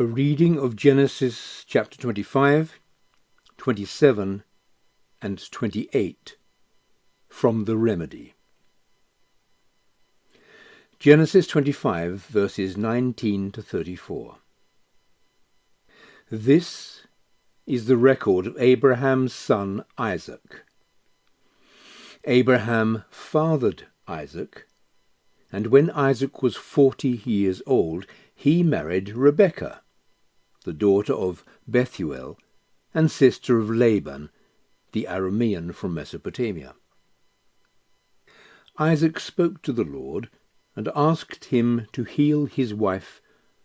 A reading of Genesis chapter 25, 27 and 28 from the Remedy. Genesis 25 verses 19 to 34. This is the record of Abraham's son Isaac. Abraham fathered Isaac, and when Isaac was 40 years old, he married Rebekah, the daughter of Bethuel and sister of Laban, the Aramean from Mesopotamia. Isaac spoke to the Lord and asked him to heal his wife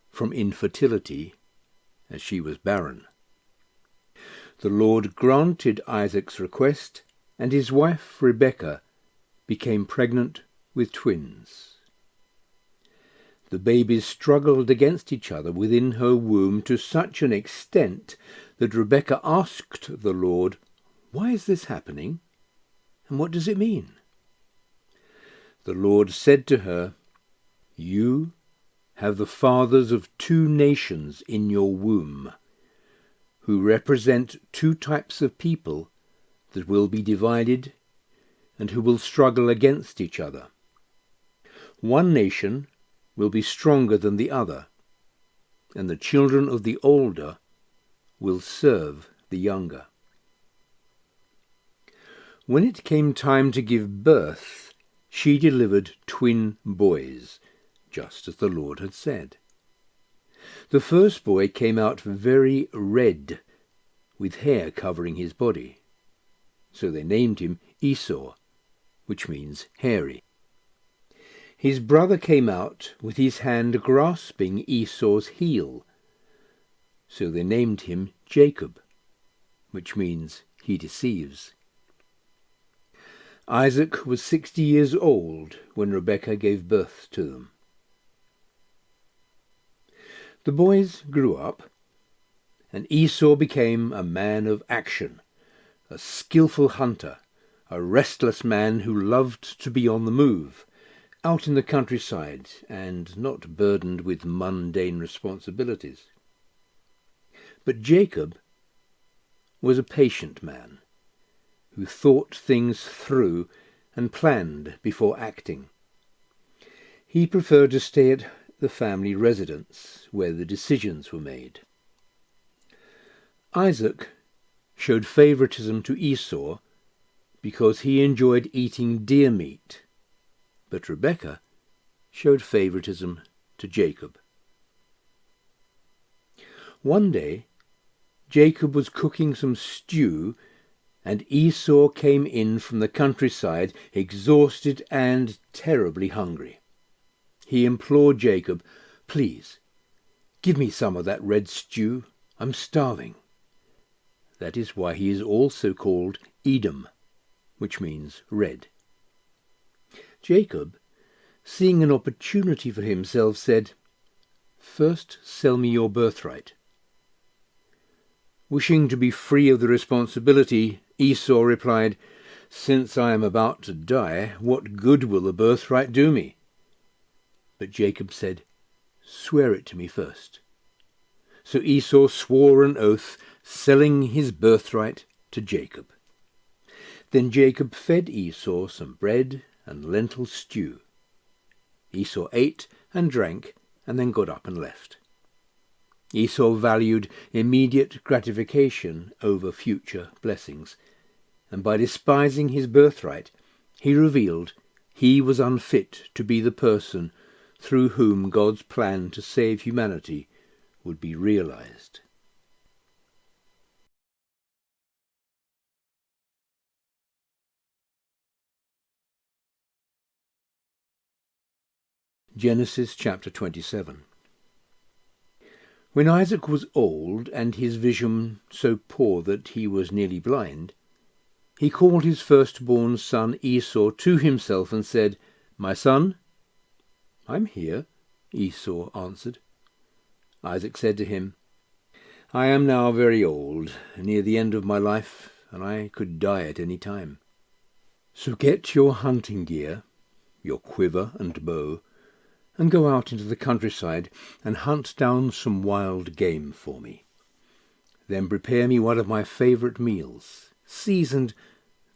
from infertility, as she was barren. The Lord granted Isaac's request, and his wife Rebekah became pregnant with twins. The babies struggled against each other within her womb to such an extent that Rebekah asked the Lord, "Why is this happening? And what does it mean?" The Lord said to her, "You have the fathers of two nations in your womb, who represent two types of people that will be divided and who will struggle against each other. One nation will be stronger than the other, and the children of the older will serve the younger." When it came time to give birth, she delivered twin boys, just as the Lord had said. The first boy came out very red, with hair covering his body. So they named him Esau, which means hairy. His brother came out with his hand grasping Esau's heel. So they named him Jacob, which means he deceives. Isaac was 60 years old when Rebekah gave birth to them. The boys grew up, and Esau became a man of action, a skillful hunter, a restless man who loved to be on the move, out in the countryside and not burdened with mundane responsibilities. But Jacob was a patient man who thought things through and planned before acting. He preferred to stay at the family residence where the decisions were made. Isaac showed favoritism to Esau because he enjoyed eating deer meat, but Rebekah showed favoritism to Jacob. One day, Jacob was cooking some stew, and Esau came in from the countryside, exhausted and terribly hungry. He implored Jacob, "Please, give me some of that red stew. I'm starving." That is why he is also called Edom, which means red. Jacob, seeing an opportunity for himself, said, "First sell me your birthright." Wishing to be free of the responsibility, Esau replied, "Since I am about to die, what good will the birthright do me?" But Jacob said, "Swear it to me first." So Esau swore an oath, selling his birthright to Jacob. Then Jacob fed Esau some bread and lentil stew. Esau ate and drank, and then got up and left. Esau valued immediate gratification over future blessings, and by despising his birthright, he revealed he was unfit to be the person through whom God's plan to save humanity would be realized. Genesis chapter 27. When Isaac was old and his vision so poor that he was nearly blind, he called his firstborn son Esau to himself and said, "My son?" "I'm here," Esau answered. Isaac said to him, "I am now very old, near the end of my life, and I could die at any time. So get your hunting gear, your quiver and bow, and go out into the countryside and hunt down some wild game for me. Then prepare me one of my favourite meals, seasoned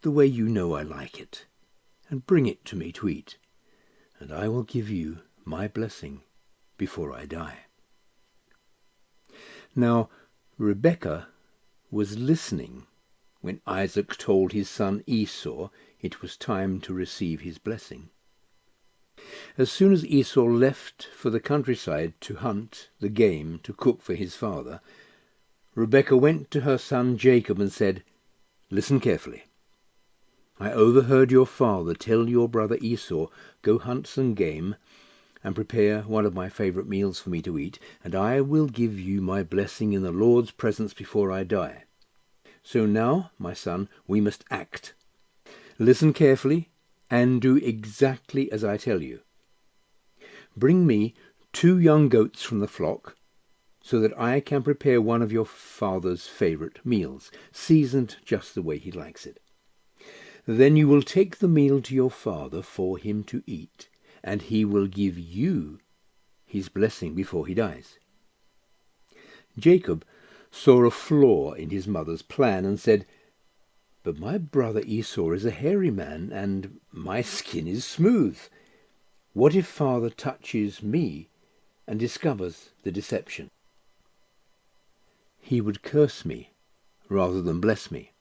the way you know I like it, and bring it to me to eat, and I will give you my blessing before I die." Now Rebekah was listening when Isaac told his son Esau it was time to receive his blessing. As soon as Esau left for the countryside to hunt the game to cook for his father, Rebekah went to her son Jacob and said, "Listen carefully. I overheard your father tell your brother Esau, 'Go hunt some game and prepare one of my favourite meals for me to eat, and I will give you my blessing in the Lord's presence before I die. So now, my son, we must act. Listen carefully and do exactly as I tell you. Bring me 2 young goats from the flock, so that I can prepare one of your father's favourite meals, seasoned just the way he likes it. Then you will take the meal to your father for him to eat, and he will give you his blessing before he dies." Jacob saw a flaw in his mother's plan and said, "But my brother Esau is a hairy man, and my skin is smooth. What if father touches me and discovers the deception? He would curse me rather than bless me."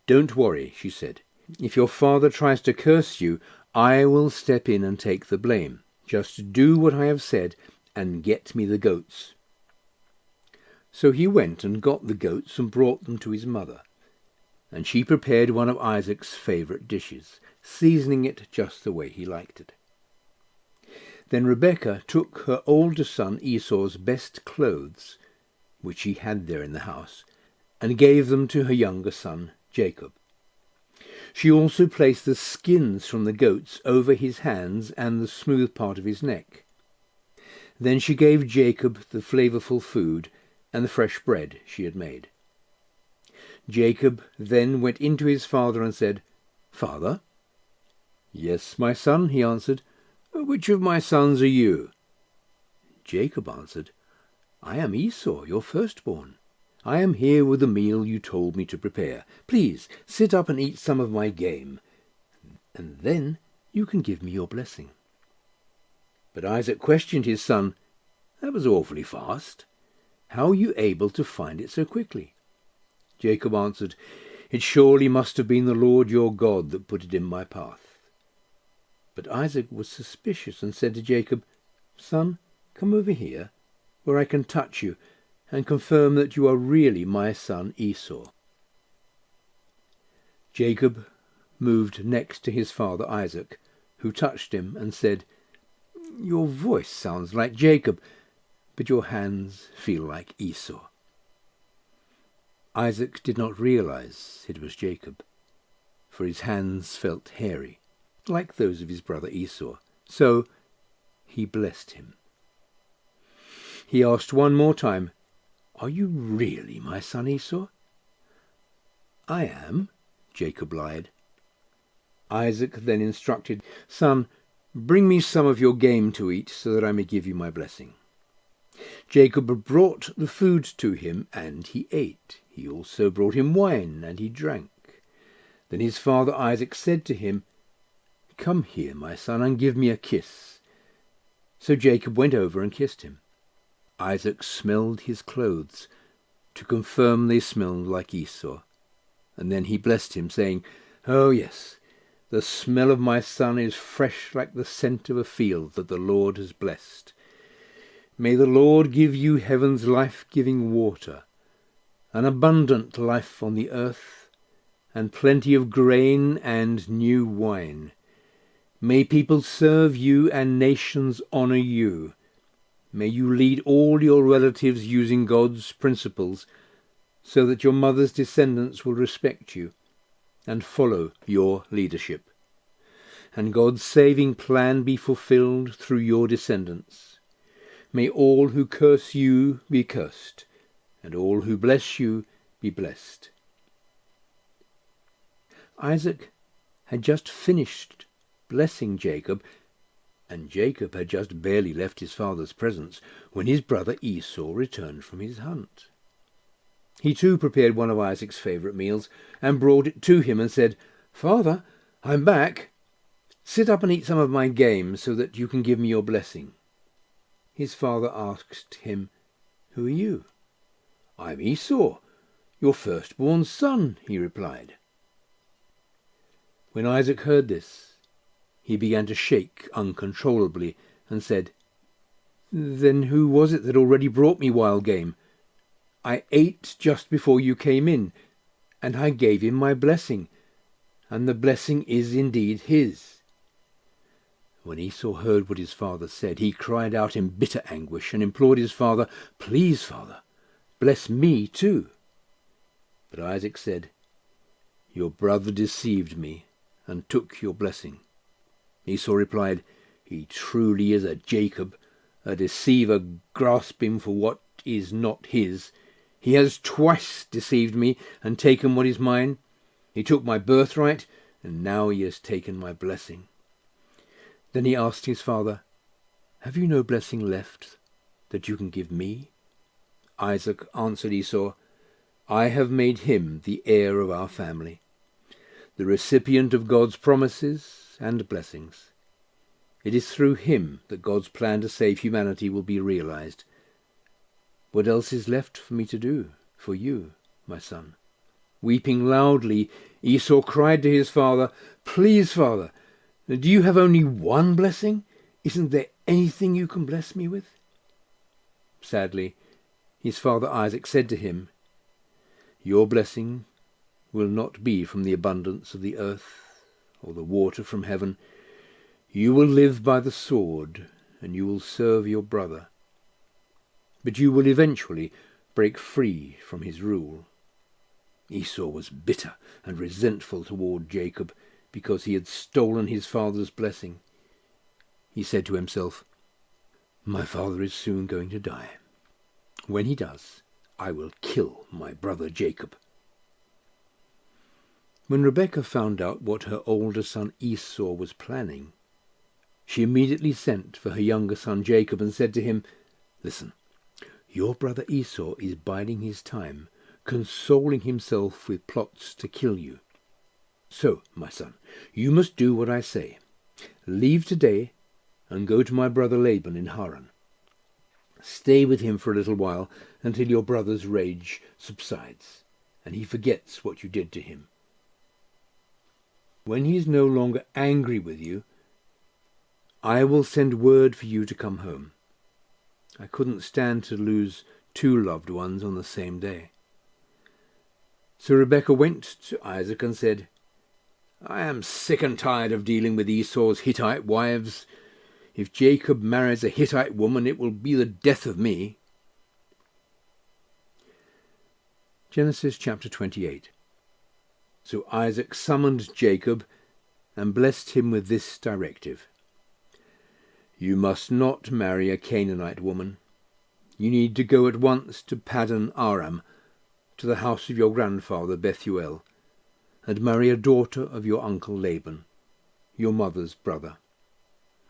"Don't worry," she said. "If your father tries to curse you, I will step in and take the blame. Just do what I have said and get me the goats." So he went and got the goats and brought them to his mother, and she prepared one of Isaac's favourite dishes, seasoning it just the way he liked it. Then Rebekah took her older son Esau's best clothes, which she had there in the house, and gave them to her younger son Jacob. She also placed the skins from the goats over his hands and the smooth part of his neck. Then she gave Jacob the flavourful food and the fresh bread she had made. Jacob then went in to his father and said, "Father?" "Yes, my son," he answered. "Which of my sons are you?" Jacob answered, "I am Esau, your firstborn. I am here with the meal you told me to prepare. Please sit up and eat some of my game, and then you can give me your blessing." But Isaac questioned his son, "That was awfully fast. How are you able to find it so quickly?" Jacob answered, "It surely must have been the Lord your God that put it in my path." But Isaac was suspicious and said to Jacob, "Son, come over here, where I can touch you and confirm that you are really my son Esau." Jacob moved next to his father Isaac, who touched him and said, "Your voice sounds like Jacob, but your hands feel like Esau." Isaac did not realize it was Jacob, for his hands felt hairy, like those of his brother Esau, so he blessed him. He asked one more time, "Are you really my son Esau?" "I am," Jacob lied. Isaac then instructed, "Son, bring me some of your game to eat, so that I may give you my blessing." Jacob brought the food to him, and he ate. He also brought him wine, and he drank. Then his father Isaac said to him, "Come here, my son, and give me a kiss." So Jacob went over and kissed him. Isaac smelled his clothes, to confirm they smelled like Esau, and then he blessed him, saying, "Oh yes, the smell of my son is fresh like the scent of a field that the Lord has blessed. May the Lord give you heaven's life-giving water, an abundant life on the earth, and plenty of grain and new wine. May people serve you and nations honor you. May you lead all your relatives using God's principles, so that your mother's descendants will respect you and follow your leadership. And God's saving plan be fulfilled through your descendants. May all who curse you be cursed, and all who bless you be blessed." Isaac had just finished blessing Jacob, and Jacob had just barely left his father's presence when his brother Esau returned from his hunt. He too prepared one of Isaac's favourite meals and brought it to him and said, "Father, I'm back. Sit up and eat some of my game so that you can give me your blessing." His father asked him, "Who are you?" "I'm Esau, your firstborn son," he replied. When Isaac heard this, he began to shake uncontrollably and said, "Then who was it that already brought me wild game? I ate just before you came in, and I gave him my blessing, and the blessing is indeed his." When Esau heard what his father said, he cried out in bitter anguish and implored his father, "Please, father, bless me too." But Isaac said, "Your brother deceived me and took your blessing." Esau replied, "He truly is a Jacob, a deceiver, grasping for what is not his. He has twice deceived me and taken what is mine. He took my birthright, and now he has taken my blessing." Then he asked his father, "Have you no blessing left that you can give me?" Isaac answered Esau, "I have made him the heir of our family, the recipient of God's promises and blessings. It is through him that God's plan to save humanity will be realized. What else is left for me to do for you, my son?" Weeping loudly, Esau cried to his father, "Please, father, do you have only one blessing? Isn't there anything you can bless me with?" Sadly, his father Isaac said to him, "Your blessing will not be from the abundance of the earth or the water from heaven. You will live by the sword, and you will serve your brother. But you will eventually break free from his rule." Esau was bitter and resentful toward Jacob because he had stolen his father's blessing. He said to himself, "My father is soon going to die. When he does, I will kill my brother Jacob." When Rebekah found out what her older son Esau was planning, she immediately sent for her younger son Jacob and said to him, "Listen, your brother Esau is biding his time, consoling himself with plots to kill you. So, my son, you must do what I say. Leave today and go to my brother Laban in Haran. Stay with him for a little while until your brother's rage subsides and he forgets what you did to him. When he is no longer angry with you, I will send word for you to come home. I couldn't stand to lose two loved ones on the same day." So Rebekah went to Isaac and said, "I am sick and tired of dealing with Esau's Hittite wives. If Jacob marries a Hittite woman, it will be the death of me." Genesis chapter 28. So Isaac summoned Jacob and blessed him with this directive: "You must not marry a Canaanite woman. You need to go at once to Paddan Aram, to the house of your grandfather Bethuel, and marry a daughter of your uncle Laban, your mother's brother.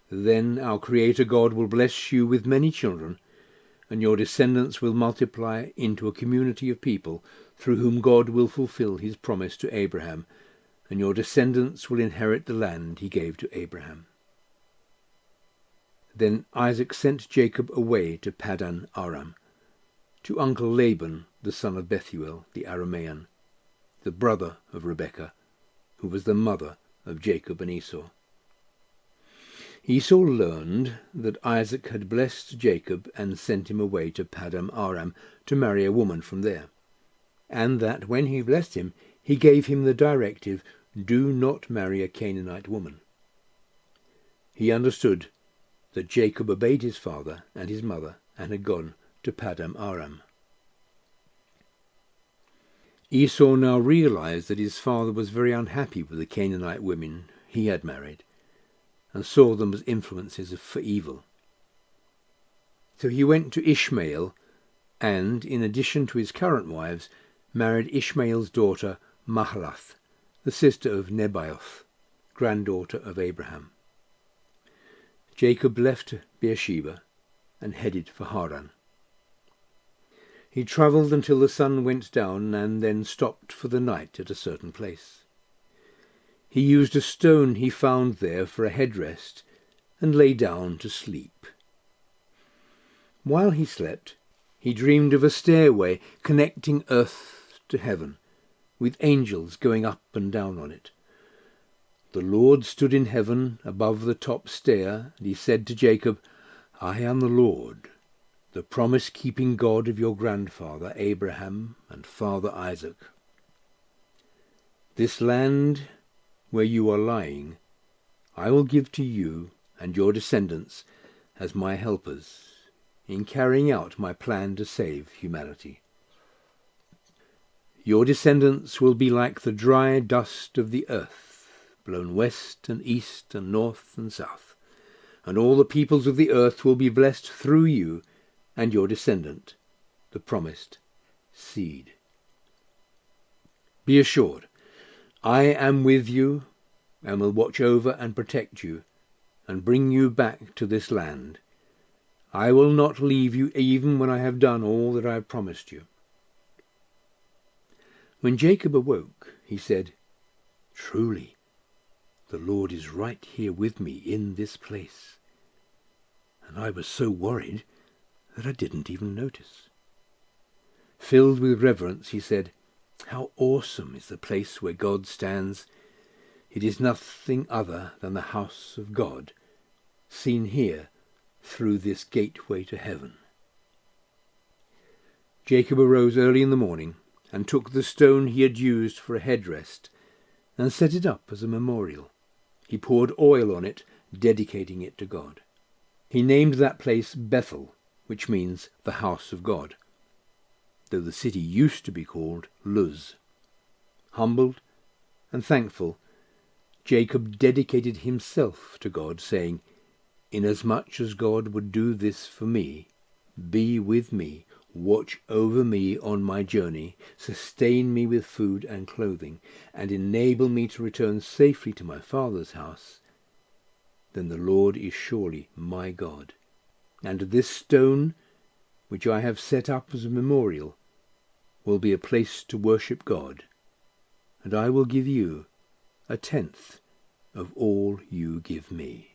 Then our Creator God will bless you with many children, and your descendants will multiply into a community of people through whom God will fulfill his promise to Abraham, and your descendants will inherit the land he gave to Abraham." Then Isaac sent Jacob away to Paddan Aram, to Uncle Laban, the son of Bethuel the Aramean, the brother of Rebekah, who was the mother of Jacob and Esau. Esau learned that Isaac had blessed Jacob and sent him away to Paddan Aram to marry a woman from there, and that when he blessed him, he gave him the directive, "Do not marry a Canaanite woman." He understood that Jacob obeyed his father and his mother and had gone to Paddan Aram. Esau now realized that his father was very unhappy with the Canaanite women he had married, and saw them as influences for evil. So he went to Ishmael, and, in addition to his current wives, married Ishmael's daughter Mahalath, the sister of Nebaioth, granddaughter of Abraham. Jacob left Beersheba and headed for Haran. He travelled until the sun went down and then stopped for the night at a certain place. He used a stone he found there for a headrest and lay down to sleep. While he slept, he dreamed of a stairway connecting earth to heaven, with angels going up and down on it. The Lord stood in heaven above the top stair, and he said to Jacob, "I am the Lord, the promise-keeping God of your grandfather Abraham and father Isaac. This land where you are lying I will give to you and your descendants as my helpers in carrying out my plan to save humanity. Your descendants will be like the dry dust of the earth, blown west and east and north and south, and all the peoples of the earth will be blessed through you and your descendant, the promised seed. Be assured, I am with you and will watch over and protect you and bring you back to this land. I will not leave you even when I have done all that I have promised you." When Jacob awoke, he said, "Truly, the Lord is right here with me in this place." And I was so worried that I didn't even notice. Filled with reverence, he said, "How awesome is the place where God stands! It is nothing other than the house of God, seen here through this gateway to heaven." Jacob arose early in the morning and took the stone he had used for a headrest and set it up as a memorial. He poured oil on it, dedicating it to God. He named that place Bethel, which means the house of God, though the city used to be called Luz. Humbled and thankful, Jacob dedicated himself to God, saying, "Inasmuch as God would do this for me, be with me, watch over me on my journey, sustain me with food and clothing, and enable me to return safely to my father's house, then the Lord is surely my God. And this stone, which I have set up as a memorial, will be a place to worship God, and I will give you a tenth of all you give me."